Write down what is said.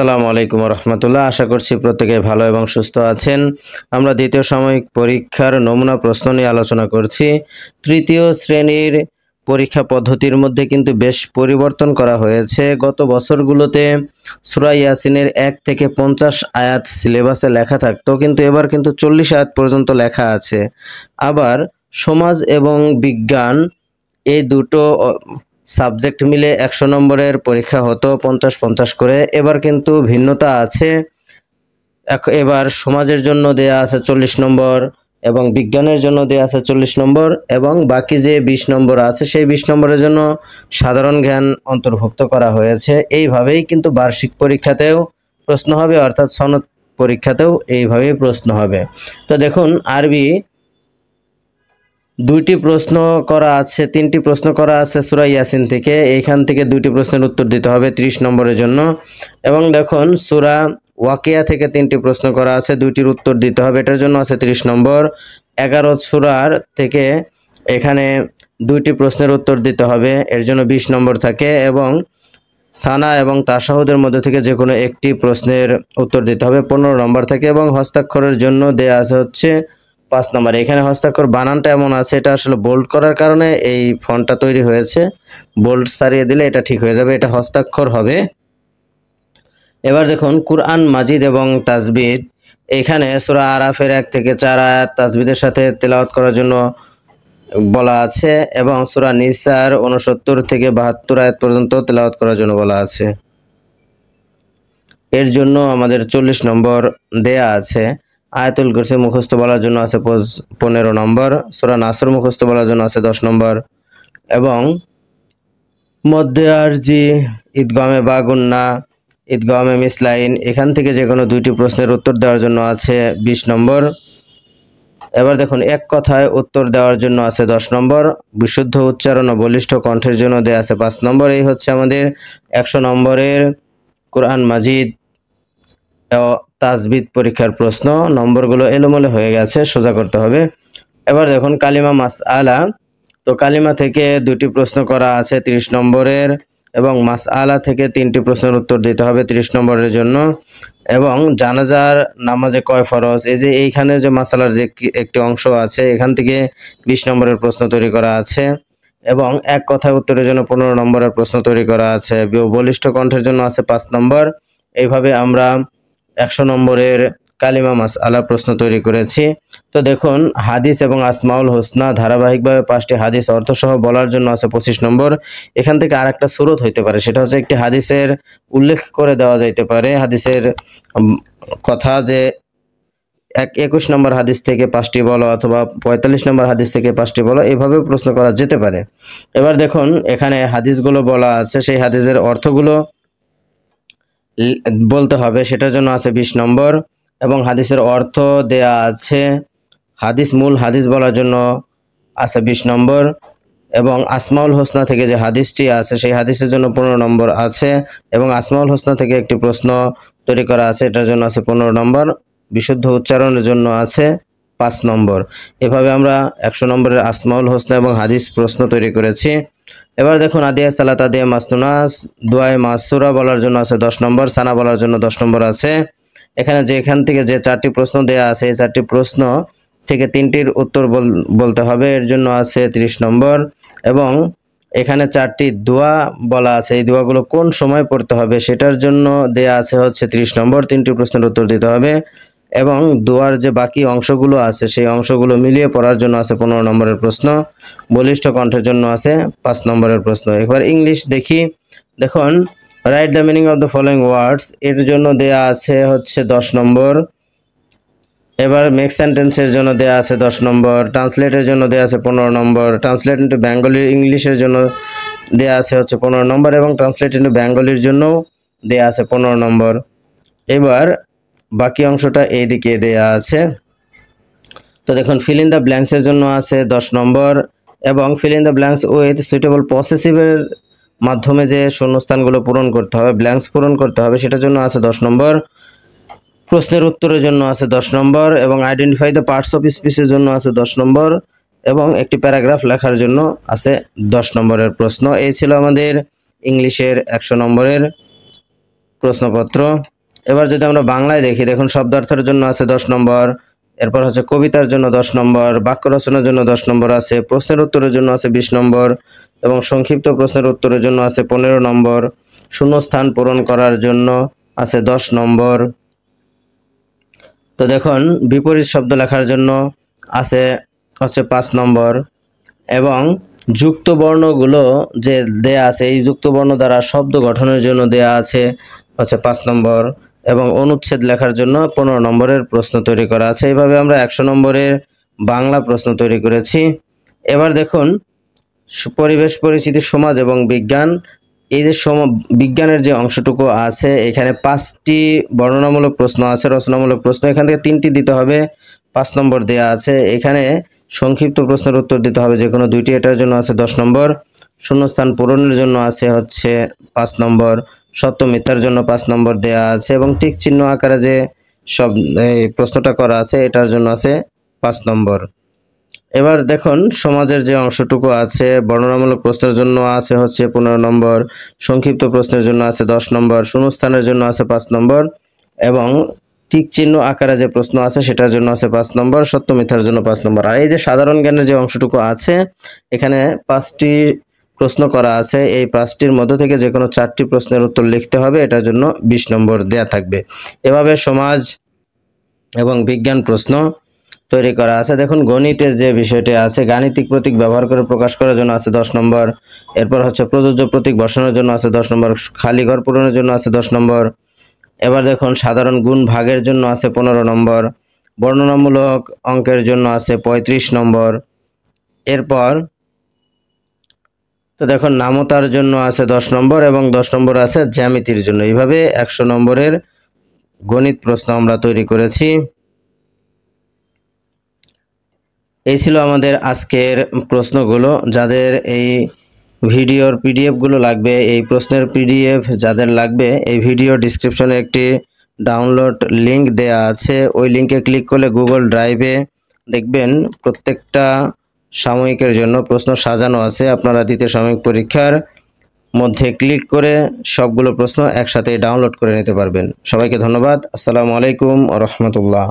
আসসালামু আলাইকুম রহমতুল্লাহ। আশা করছি প্রত্যেকে ভালো এবং সুস্থ আছেন। আমরা দ্বিতীয় সাময়িক পরীক্ষার নমুনা প্রশ্ন নিয়ে আলোচনা করছি। তৃতীয় শ্রেণীর পরীক্ষা পদ্ধতির মধ্যে কিন্তু বেশ পরিবর্তন করা হয়েছে। গত বছরগুলোতে সূরা ইয়াসিনের 1 থেকে 50 আয়াত সিলেবাসে লেখা থাকতো, কিন্তু এবার কিন্তু 40 আয়াত পর্যন্ত লেখা আছে। আবার সমাজ এবং বিজ্ঞান এই দুটো সাবজেক্ট মিলে 100 নম্বরের পরীক্ষা হতো 50-50 করে। এবার কিন্তু ভিন্নতা আছে। এবার সমাজের জন্য দেয়া আছে 40 নম্বর এবং বিজ্ঞানের জন্য দেয়া আছে 40 নম্বর, এবং বাকি যে 20 নম্বর আছে সেই 20 নম্বরের জন্য সাধারণ জ্ঞান অন্তর্ভুক্ত করা হয়েছে। এইভাবেই কিন্তু বার্ষিক পরীক্ষাতেও প্রশ্ন হবে, অর্থাৎ সনদ পরীক্ষাতেও এইভাবেই প্রশ্ন হবে। তো দেখুন, আরবি 2টি প্রশ্ন করা আছে, 3টি প্রশ্ন করা আছে সূরা ইয়াসিন থেকে। এইখান থেকে 2টি প্রশ্নের উত্তর দিতে হবে 30 নম্বরের জন্য। এবং দেখুন, সূরা ওয়াকিয়া থেকে 3টি প্রশ্ন করা আছে, 2টির উত্তর দিতে হবে, এটার জন্য আছে 30 নম্বর। 11 সূরার থেকে এখানে 2টি প্রশ্নের উত্তর দিতে হবে, এর জন্য 20 নম্বর থাকে। এবং সানা এবং তাশাহুদের মধ্যে থেকে যে কোনো একটি প্রশ্নের উত্তর দিতে হবে, 15 নম্বর থাকে। এবং হস্তাক্ষরের জন্য দেয়া আছে হচ্ছে 5 নম্বর। এখানে হস্তাক্ষর বানানটা এমন আছে, এটা আসলে বোল্ড করার কারণে এই ফন্টটা তৈরি হয়েছে। বোল্ড সারিয়ে দিলে এটা ঠিক হয়ে যাবে, এটা হস্তাক্ষর হবে। এবার দেখুন, কুরআন মাজিদ এবং তাজবিদ। এখানে সূরা আরাফের 1 থেকে 4 আয়াত তাজবিদের সাথে তেলাওয়াত করার জন্য বলা আছে, এবং সূরা নিসার 69 থেকে 72 আয়াত পর্যন্ত তেলাওয়াত করার জন্য বলা আছে। এর জন্য আমাদের 40 নম্বর দেয়া আছে। আয়াতুল কুরসি মুখস্থ বলার জন্য আছে 15 নম্বর। সূরা নাসর মুখস্থ বলার জন্য আছে 10 নম্বর। এবং মধ্যে আরজি, ঈদগামে বাগুন্না, ঈদগামে মিসলাইন, এখান থেকে যে কোনো 2টি প্রশ্নের উত্তর দেওয়ার জন্য আছে 20 নম্বর। এবার দেখুন, এক কথায় উত্তর দেওয়ার জন্য আছে 10 নম্বর। বিশুদ্ধ উচ্চারণ ও বলিষ্ঠ কণ্ঠের জন্য দেয়া আছে 5 নম্বর। এই হচ্ছে আমাদের 100 নম্বরের কুরআন মাজিদ ও তাজবিদ পরীক্ষার প্রশ্ন। নম্বরগুলো এলোমেলো হয়ে গেছে, সোজা করতে হবে। এবার দেখুন, কালিমা মাসআলা। তো কালিমা থেকে 2টি প্রশ্ন করা আছে 30 নম্বরের, এবং মাসআলা থেকে 3টি প্রশ্নের উত্তর দিতে হবে 30 নম্বরের জন্য। এবং জানাজার নামাজে কয় ফরজ, এই যে এইখানে যে মাসালার যে একটি অংশ আছে, এখান থেকে 20 নম্বরের প্রশ্ন তৈরি করা আছে। এবং এক কথায় উত্তরের জন্য 15 নম্বরের প্রশ্ন তৈরি করা আছে। বলিষ্ঠ কণ্ঠের জন্য আছে 5 নম্বর। এইভাবে আমরা 100 নম্বরের কালিমা মাসআলা প্রশ্ন তৈরি করেছি। তো দেখুন, হাদিস এবং আসমাউল হোসনা ধারাবাহিকভাবে 5টি হাদিস অর্থসহ বলার জন্য আছে 25 নম্বর। এখান থেকে আরেকটা সূরত হইতে পারে, সেটা হচ্ছে একটি হাদিসের উল্লেখ করে দেওয়া যাইতে পারে, হাদিসের কথা যে 21 নম্বর হাদিস থেকে 5টি বলো, অথবা 45 নম্বর হাদিস থেকে 5টি বলো, এইভাবে প্রশ্ন করা যেতে পারে। এবার দেখুন, এখানে হাদিসগুলো বলা আছে, সেই হাদিসের অর্থগুলো বলতে হবে, সেটার জন্য আছে 20 নম্বর। এবং হাদিসের অর্থ দেয়া আছে, মূল হাদিস বলার জন্য আছে 20 নম্বর। এবং আসমাউল হোসনা থেকে যে হাদিসটি আছে সেই হাদিসের জন্য 15 নম্বর আছে। এবং আসমাউল হোসনা থেকে একটি প্রশ্ন তৈরি করা আছে, এটার জন্য আছে 15 নম্বর। বিশুদ্ধ উচ্চারণের জন্য আছে 5 নম্বর। এভাবে আমরা 100 নম্বরের আসমাউল হোসনা এবং হাদিস প্রশ্ন তৈরি করেছি। এবার দেখুন, আদিয়া সালাত, আদিয়া মাসনুনাস, দুআয়ে মাসুরা বলার জন্য আছে 10 নম্বর, সানা বলার জন্য 10 নম্বর আছে। এখান থেকে যে 4টি প্রশ্ন দেয়া আছে, এই 4টি প্রশ্ন থেকে 3টির উত্তর বলতে হবে, এর জন্য আছে 30 নম্বর। এবং এখানে 4টি দোয়া বলা আছে, এই দোয়াগুলো কোন সময় পড়তে হবে সেটার জন্য দেয়া আছে হচ্ছে 30 নম্বর। 3টি প্রশ্নের উত্তর দিতে হবে। এবং দোয়ার যে বাকি অংশগুলো আছে সেই অংশগুলো মিলিয়ে পড়ার জন্য আছে 15 নম্বরের প্রশ্ন। বলিষ্ঠ কণ্ঠের জন্য আছে 5 নম্বরের প্রশ্ন। এবার ইংলিশ দেখি। দেখুন, write the meaning of the following words, এর জন্য দেয়া আছে হচ্ছে 10 নম্বর। এবার মেক সেন্টেন্সের জন্য দেয়া আছে 10 নম্বর। ট্রান্সলেটের জন্য দেয়া আছে 15 নম্বর। ট্রান্সলেট ইন্টু বেঙ্গলি ইংলিশের জন্য দেয়া আছে হচ্ছে 15 নম্বর, এবং ট্রান্সলেট ইন্টু বেঙ্গলির জন্য দেয়া আছে 15 নম্বর। এবার বাকি অংশটা এইদিকে দেয়া আছে। তো দেখুন, ফিল ইন দ্য ব্ল্যাঙ্কসের জন্য আছে 10 নম্বর, এবং fill in the blanks with suitable পসেসিভের মাধ্যমে যে শূন্যস্থানগুলো পূরণ করতে হবে, ব্ল্যাঙ্কস পূরণ করতে হবে, সেটার জন্য আছে 10 নম্বর। প্রশ্নের উত্তরের জন্য আছে 10 নম্বর, এবং আইডেন্টিফাই দ্য পার্টস অফ স্পিচের জন্য আছে 10 নম্বর, এবং একটি প্যারাগ্রাফ লেখার জন্য আছে 10 নম্বরের প্রশ্ন। এই ছিল আমাদের ইংলিশের 100 নম্বরের প্রশ্নপত্র। এবার যদি আমরা বাংলায় দেখি, দেখুন শব্দার্থের জন্য আছে 10 নম্বর, এরপর হচ্ছে কবিতার জন্য 10 নম্বর, বাক্য রচনার জন্য 10 নম্বর আছে, প্রশ্নের উত্তরের জন্য আছে 20 নম্বর এবং সংক্ষিপ্ত প্রশ্নের উত্তরের জন্য আছে 15 নম্বর, শূন্যস্থান পূরণ করার জন্য আছে 10 নম্বর। তো দেখুন বিপরীত শব্দ লেখার জন্য আছে হচ্ছে 5 নম্বর এবং যুক্ত বর্ণগুলো যে দেয়া আছে এই যুক্ত বর্ণ দ্বারা শব্দ গঠনের জন্য দেয়া আছে হচ্ছে 5 নম্বর এবং অনুচ্ছেদ লেখার জন্য 15 নম্বরের প্রশ্ন তৈরি করা আছে। এইভাবে আমরা 100 নম্বরের বাংলা প্রশ্ন তৈরি করেছি। এবার দেখুন পরিবেশ, পরিচিতি, সমাজ এবং বিজ্ঞান, এই যে বিজ্ঞানের যে অংশটুকু আছে এখানে 5টি বর্ণনামূলক প্রশ্ন আছে, রচনামূলক প্রশ্ন, এখান থেকে 3টি দিতে হবে, 5 নম্বর দেয়া আছে। এখানে সংক্ষিপ্ত প্রশ্নের উত্তর দিতে হবে যে কোনো 2টি, এটার জন্য আছে 10 নম্বর, শূন্যস্থান পূরণের জন্য আছে হচ্ছে 5 নম্বর, সত্য মিথ্যার জন্য 5 নম্বর দেয়া আছে এবং টিক চিহ্ন আকারে যে সব এই প্রশ্নটা করা আছে এটার জন্য আছে 5 নম্বর। এবার দেখুন সমাজের যে অংশটুকু আছে বর্ণনামূলক প্রশ্নের জন্য আছে হচ্ছে 15 নম্বর, সংক্ষিপ্ত প্রশ্নের জন্য আছে 10 নম্বর, শূন্যস্থানের জন্য আছে 5 নম্বর এবং টিক চিহ্ন আকারে যে প্রশ্ন আছে সেটার জন্য আছে 5 নম্বর, সত্য মিথ্যার জন্য 5 নম্বর। আর এই যে সাধারণ জ্ঞানের যে অংশটুকু আছে এখানে 5টি প্রশ্ন করা আছে, এই 5টির মধ্য থেকে যে কোনো 4টি প্রশ্নের উত্তর লিখতে হবে, এটার জন্য 20 নম্বর দেয়া থাকবে। এভাবে সমাজ এবং বিজ্ঞান প্রশ্ন তৈরি করা আছে। দেখুন গণিতের যে বিষয়টি আছে, গাণিতিক প্রতীক ব্যবহার করে প্রকাশ করার জন্য আছে 10 নম্বর, এরপর হচ্ছে প্রযোজ্য প্রতীক বসানোর জন্য আছে 10 নম্বর, খালি ঘর পূরণের জন্য আছে 10 নম্বর। এবার দেখুন সাধারণ গুণ ভাগের জন্য আছে 15 নম্বর, বর্ণনামূলক অঙ্কের জন্য আছে 35 নম্বর। এরপর তো দেখুন নামতার জন্য আছে 10 নম্বর এবং 10 নম্বর আছে জ্যামিতির জন্য। এইভাবে 100 নম্বরের গণিত প্রশ্ন আমরা তৈরি করেছি। এই ছিল আমাদের আজকের প্রশ্নগুলো। যাদের এই ভিডিওর পিডিএফগুলো লাগবে, এই প্রশ্নের পিডিএফ যাদের লাগবে, এই ভিডিও ডিসক্রিপশনে একটি ডাউনলোড লিংক দেয়া আছে, ওই লিংকে ক্লিক করলে গুগল ড্রাইভে দেখবেন প্রত্যেকটা সাময়িকের জন্য প্রশ্ন সাজানো আছে। আপনারা দ্বিতীয় সাময়িক পরীক্ষার মধ্যে ক্লিক করে সবগুলো প্রশ্ন একসাথে ডাউনলোড করে নিতে পারবেন। সবাইকে ধন্যবাদ। আসসালামু আলাইকুম ওয়া রাহমাতুল্লাহ।